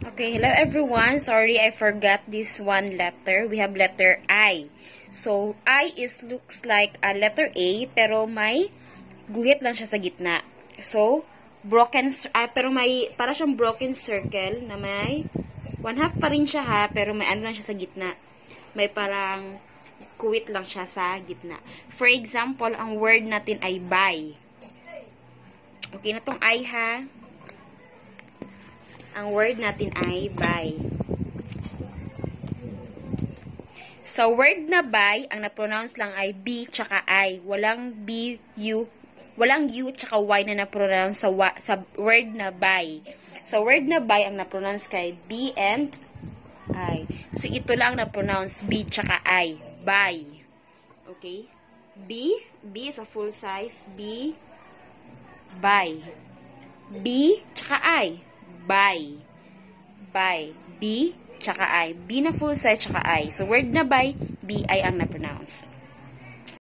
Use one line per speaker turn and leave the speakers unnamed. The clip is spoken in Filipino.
Okay, hello everyone. Sorry, I forgot this one letter. We have letter I. So, I looks like a letter A, pero may guhit lang siya sa gitna. So, pero may, para siyang broken circle na may 1/2 pa rin siya ha, pero may ano lang siya sa gitna. May parang guhit lang siya sa gitna. For example, ang word natin ay buy. Okay na tong I ha. Ang word natin ay buy. So, word na buy, ang na-pronounce lang ay B tsaka I. Walang B, U, walang U tsaka Y na na-pronounce sa word na buy. So, word na buy, ang na-pronounce kay B and I. So, ito lang na-pronounce B tsaka I. Buy. Okay? B is a full size. B, buy. B tsaka I. Buy. Buy. B, tsaka I. B na full size, tsaka I. So, word na buy, B, I ang na-pronounce.